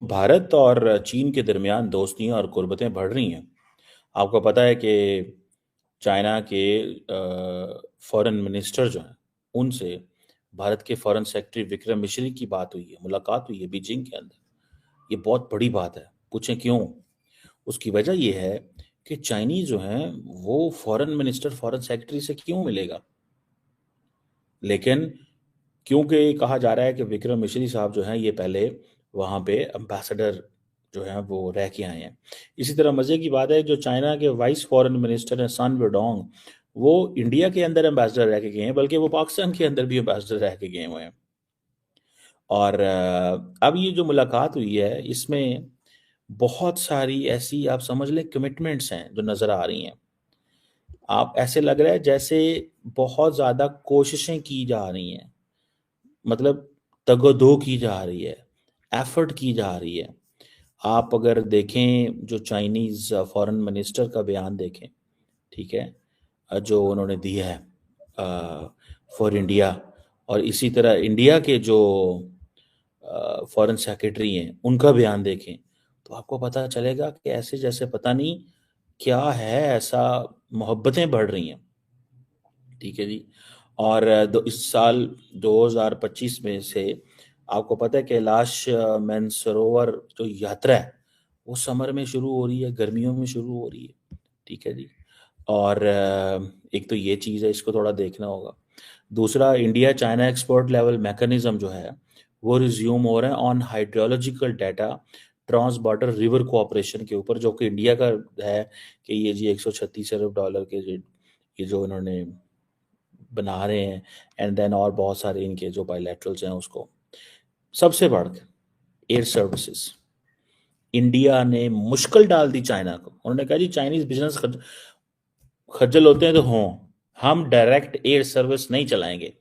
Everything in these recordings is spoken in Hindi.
भारत और चीन के दरमियान दोस्तियां और कुर्बतें बढ़ रही हैं। आपको पता है कि चाइना के फॉरेन मिनिस्टर जो हैं उनसे भारत के फॉरेन सेक्रेटरी विक्रम मिश्री की बात हुई है, मुलाकात हुई है बीजिंग के अंदर। ये बहुत बड़ी बात है। पूछें क्यों? उसकी वजह ये है कि चाइनीज जो हैं वो फॉरेन मिनिस्टर फॉरेन सेक्रेटरी से क्यों मिलेगा। लेकिन क्योंकि कहा जा रहा है कि विक्रम मिश्री साहब जो हैं ये पहले वहाँ पे एम्बेसडर जो हैं वो रह के आए हैं। इसी तरह मज़े की बात है, जो चाइना के वाइस फॉरेन मिनिस्टर हैं सन वेडोंग, वो इंडिया के अंदर एम्बेसडर रह के गए हैं, बल्कि वो पाकिस्तान के अंदर भी एम्बेसडर रह के गए हुए हैं। और अब ये जो मुलाकात हुई है इसमें बहुत सारी ऐसी आप समझ लें कमिटमेंट्स हैं जो नज़र आ रही हैं। आप ऐसे लग रहा है जैसे बहुत ज़्यादा कोशिशें की जा रही हैं, मतलब तगदो की जा रही है, एफर्ट की जा रही है। आप अगर देखें जो चाइनीज़ फॉरेन मिनिस्टर का बयान देखें, ठीक है, जो उन्होंने दिया है फॉर इंडिया, और इसी तरह इंडिया के जो फॉरेन सेक्रेटरी हैं उनका बयान देखें, तो आपको पता चलेगा कि ऐसे जैसे पता नहीं क्या है, ऐसा मोहब्बतें बढ़ रही हैं। ठीक है जी। और इस साल 2025 में से आपको पता है कैलाश मानसरोवर जो यात्रा है वो समर में शुरू हो रही है, गर्मियों में शुरू हो रही है। ठीक है जी। और एक तो ये चीज़ है, इसको थोड़ा देखना होगा। दूसरा, India China export level mechanism जो है वो रिज्यूम हो रहा है on hydrological data trans border river cooperation के ऊपर, जो कि इंडिया का है कि ये जी $136 अरब के ये जो इन्होंने बना रहे हैं। एंड देन और बहुत सारे इनके जो बायलैटरल्स हैं उसको, सबसे बढ़कर एयर सर्विसेज, इंडिया ने मुश्किल डाल दी चाइना को। उन्होंने कहा जी चाइनीज बिजनेस खज्जल होते हैं तो हों, हम डायरेक्ट एयर सर्विस नहीं चलाएंगे।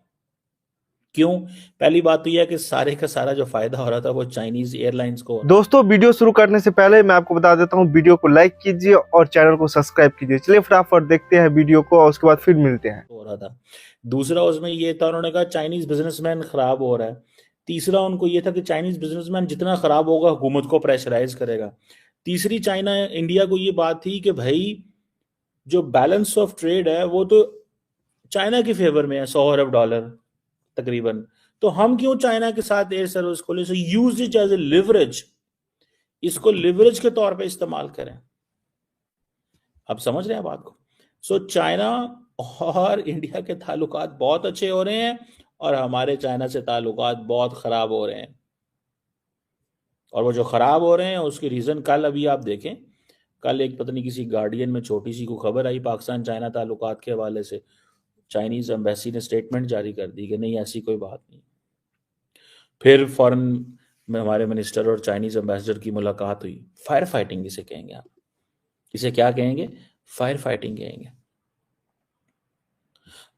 क्यों? पहली बात तो यह है कि सारे का सारा जो फायदा हो रहा था वो चाइनीज एयरलाइंस को दोस्तों, वीडियो शुरू करने से पहले मैं आपको बता देता हूँ, वीडियो को लाइक कीजिए और चैनल को सब्सक्राइब कीजिए। चलिए फटाफट देखते हैं वीडियो को और उसके बाद फिर मिलते हैं। हो रहा था। दूसरा उसमें ये था, उन्होंने कहा चाइनीज बिजनेसमैन खराब हो रहा है। तीसरा उनको ये था कि चाइनीज बिजनेसमैन जितना खराब होगा हुकूमत को प्रेशराइज करेगा। तीसरी चाइना इंडिया को ये बात थी कि भाई जो बैलेंस ऑफ ट्रेड है वो तो चाइना के फेवर में है, $100 अरब तकरीबन। तो हम क्यों चाइना के साथ एयर सर्विस खोले? So use it as a leverage, इसको लिवरेज के तौर पे इस्तेमाल करें। आप समझ रहे हैं बात को? सो चाइना और इंडिया के ताल्लुकात बहुत अच्छे हो रहे हैं और हमारे चाइना से ताल्लुकात बहुत खराब हो रहे हैं। और वो जो खराब हो रहे हैं उसकी रीजन कल अभी आप देखें, कल एक पता नहीं किसी गार्डियन में छोटी सी को खबर आई पाकिस्तान चाइना ताल्लुकात के हवाले से, चाइनीज एम्बेसी ने स्टेटमेंट जारी कर दी कि नहीं ऐसी कोई बात नहीं। फिर फॉरेन में हमारे मिनिस्टर और चाइनीज एम्बेसडर की मुलाकात हुई। फायर फाइटिंग इसे कहेंगे आप, इसे क्या कहेंगे? फायर फाइटिंग कहेंगे।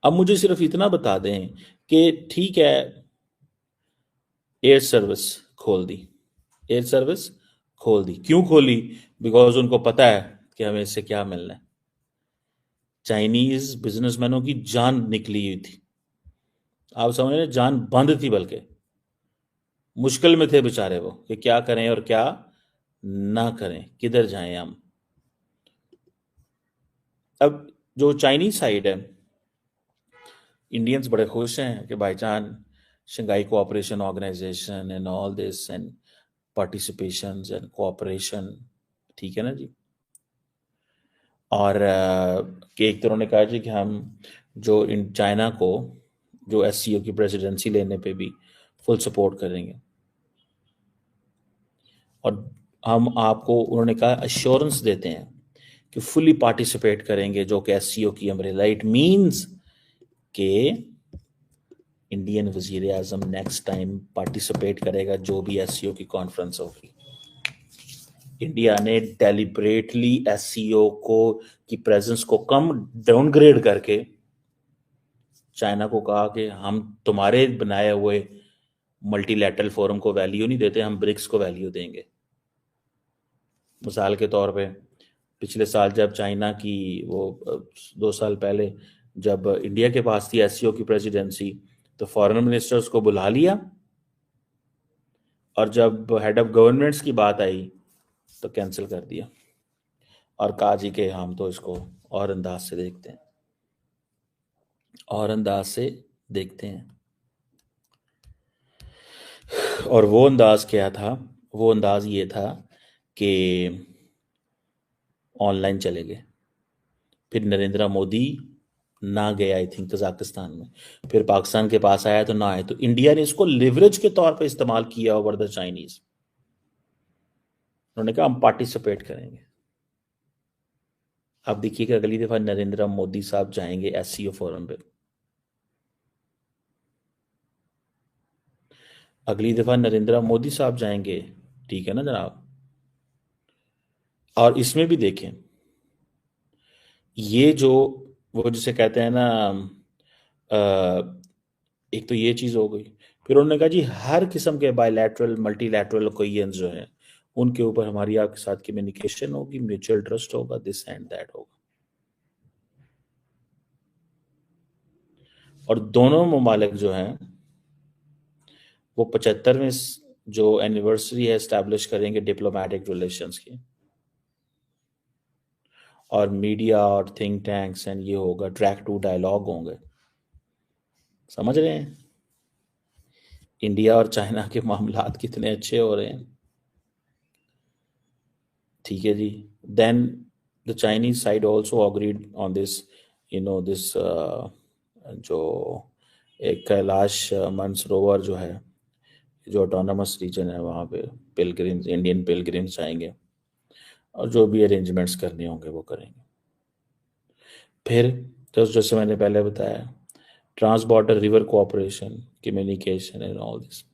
अब मुझे सिर्फ इतना बता दें कि ठीक है, एयर सर्विस खोल दी, एयर सर्विस खोल दी। क्यों खोली? बिकॉज उनको पता है कि हमें इससे क्या मिलना है। चाइनीज बिजनेसमैनों की जान निकली हुई थी, आप समझ रहे हैं, जान बंद थी, बल्कि मुश्किल में थे बेचारे वो कि क्या करें और क्या ना करें, किधर जाएं हम। अब जो चाइनीज साइड है, इंडियंस बड़े खुश हैं कि भाईजान Shanghai cooperation organization and all this and participation and cooperation, ठीक है ना जी। और कि एक तो उन्होंने कहा जी कि हम जो इन चाइना को जो एससीओ की प्रेसिडेंसी लेने पे भी फुल सपोर्ट करेंगे। और हम आपको उन्होंने कहा अश्योरेंस देते हैं कि फुली पार्टिसिपेट करेंगे जो कि एससीओ की अम्ब्रेला। इट मीन्स के इंडियन वजीर आजम नेक्स्ट टाइम पार्टिसिपेट करेगा जो भी एससीओ की कॉन्फ्रेंस होगी। इंडिया ने डेलिबरेटली एससीओ को की प्रेजेंस को कम डाउनग्रेड करके चाइना को कहा कि हम तुम्हारे बनाए हुए मल्टीलैटरल फोरम को वैल्यू नहीं देते, हम ब्रिक्स को वैल्यू देंगे। मिसाल के तौर पे पिछले साल जब चाइना की वो 2 साल पहले जब इंडिया के पास थी एससीओ की प्रेसिडेंसी, तो फॉरेन मिनिस्टर्स को बुला लिया और जब हेड ऑफ गवर्नमेंट्स की बात आई तो कैंसिल कर दिया और कहा जी के हम तो इसको और अंदाज से देखते हैं, और अंदाज से देखते हैं। और वो अंदाज क्या था? वो अंदाज ये था कि ऑनलाइन चले गए। फिर नरेंद्र मोदी ना गए आई थिंक कजाकिस्तान में, फिर पाकिस्तान के पास आया तो ना आए, तो इंडिया ने इसको लिवरेज के तौर पे इस्तेमाल किया ओवर द चाइनीज। उन्होंने कहा हम पार्टिसिपेट करेंगे। अब देखिएगा अगली दफा नरेंद्र मोदी साहब जाएंगे एससीओ फोरम पे, अगली दफा नरेंद्र मोदी साहब जाएंगे, ठीक है ना जनाब। और इसमें भी देखें, ये जो वो जिसे कहते हैं ना, एक तो ये चीज हो गई, फिर उन्होंने कहा जी हर किस्म के बायलैटरल मल्टीलैटरल कोलियंस जो हैं उनके ऊपर हमारी आपके साथ कम्युनिकेशन होगी, म्यूचुअल ट्रस्ट होगा, दिस एंड दैट होगा। और दोनों ममालिक जो हैं वो 75वें जो एनिवर्सरी है एस्टैब्लिश करेंगे डिप्लोमेटिक रिलेशंस की, और मीडिया और थिंक टैंक्स एंड ये होगा, ट्रैक टू डायलॉग होंगे। समझ रहे हैं इंडिया और चाइना के मामलात कितने अच्छे हो रहे हैं? ठीक है जी। Then the Chinese side also agreed on this, this जो एक कैलाश मानसरोवर जो है, जो ऑटोनमस रीजन है, वहाँ पे पिलग्रिम्स, इंडियन पिलग्रिम्स आएंगे और जो भी अरेंजमेंट्स करने होंगे वो करेंगे। फिर तो जैसे मैंने पहले बताया, trans border river cooperation, communication and all this.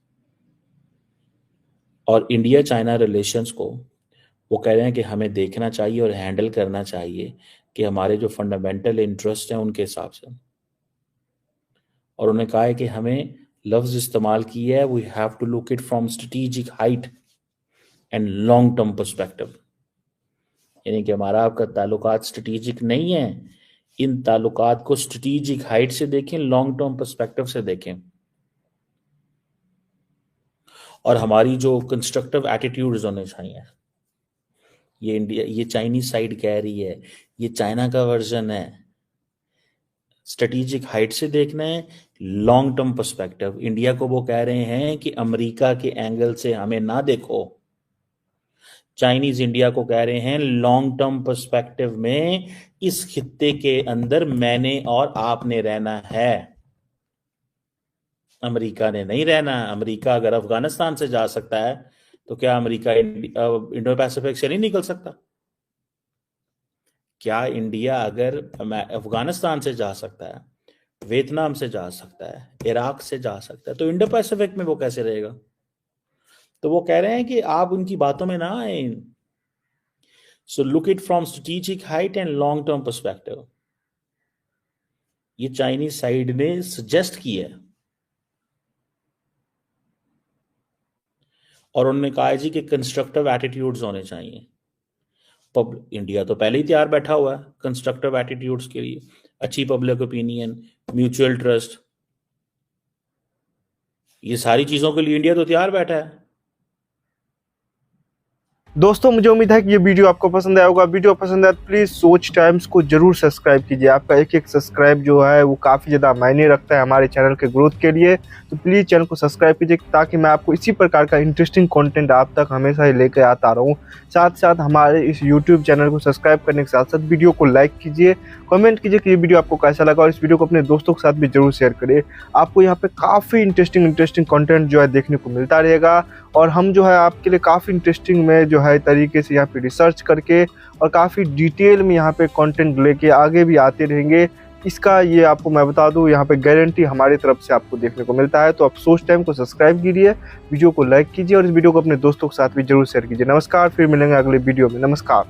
और इंडिया चाइना रिलेशंस को वो कह रहे हैं कि हमें देखना चाहिए और हैंडल करना चाहिए कि हमारे जो फंडामेंटल इंटरेस्ट हैं उनके हिसाब से। और उन्होंने कहा है कि हमें लफ्ज इस्तेमाल किया है, we have to look it from strategic height and long term perspective, यानी कि हमारा आपका ताल्लुकात स्ट्रेटेजिक नहीं है, इन ताल्लुकात को स्ट्रेटेजिक हाइट से देखें, लॉन्ग टर्म पर्सपेक्टिव से देखें। और हमारी जो कंस्ट्रक्टिव एटीट्यूड्स होने चाहिए, ये इंडिया, ये चाइनीज साइड कह रही है, ये चाइना का वर्जन है। स्ट्रेटेजिक हाइट से देखना है, लॉन्ग टर्म पर्सपेक्टिव। इंडिया को वो कह रहे हैं कि अमेरिका के एंगल से हमें ना देखो, चाइनीज इंडिया को कह रहे हैं लॉन्ग टर्म पर्सपेक्टिव में इस खित्ते के अंदर मैंने और आपने रहना है, अमेरिका ने नहीं रहना। अमेरिका अगर अफगानिस्तान से जा सकता है तो क्या अमेरिका इंडो पैसिफिक से नहीं निकल सकता? क्या इंडिया अगर अफगानिस्तान से जा सकता है, वियतनाम से जा सकता है, इराक से जा सकता है, तो इंडो पैसिफिक में वो कैसे रहेगा? तो वो कह रहे हैं कि आप उनकी बातों में ना आए। So look it from strategic height and long term perspective. ये चाइनीज साइड ने सजेस्ट किया है और उन्होंने कहा जी कि कंस्ट्रक्टिव एटीट्यूड्स होने चाहिए। इंडिया तो पहले ही तैयार बैठा हुआ है कंस्ट्रक्टिव एटीट्यूड्स के लिए, अच्छी पब्लिक ओपिनियन, म्यूचुअल ट्रस्ट, ये सारी चीजों के लिए इंडिया तो तैयार बैठा है। दोस्तों मुझे उम्मीद है कि ये वीडियो आपको पसंद आया होगा। वीडियो पसंद आया तो प्लीज़ सोच टाइम्स को जरूर सब्सक्राइब कीजिए। आपका एक एक सब्सक्राइब जो है वो काफ़ी ज़्यादा मायने रखता है हमारे चैनल के ग्रोथ के लिए। तो प्लीज़ चैनल को सब्सक्राइब कीजिए ताकि मैं आपको इसी प्रकार का इंटरेस्टिंग कंटेंट आप तक हमेशा ही लेकर आता रहूँ। साथ साथ हमारे इस यूट्यूब चैनल को सब्सक्राइब करने के साथ साथ वीडियो को लाइक कीजिए, कमेंट कीजिए कि ये वीडियो आपको कैसा लगा और इस वीडियो को अपने दोस्तों के साथ भी जरूर शेयर करिए। आपको यहाँ पे काफ़ी इंटरेस्टिंग कंटेंट जो है देखने को मिलता रहेगा और हम जो है आपके लिए काफ़ी इंटरेस्टिंग में जो है तरीके से यहाँ पे रिसर्च करके और काफ़ी डिटेल में यहाँ पे कंटेंट लेके आगे भी आते रहेंगे। इसका ये आपको मैं बता दूँ, यहाँ पे गारंटी हमारी तरफ से आपको देखने को मिलता है। तो आप सोच टाइम को सब्सक्राइब कीजिए, वीडियो को लाइक कीजिए और इस वीडियो को अपने दोस्तों के साथ भी जरूर शेयर कीजिए। नमस्कार, फिर मिलेंगे अगले वीडियो में। नमस्कार।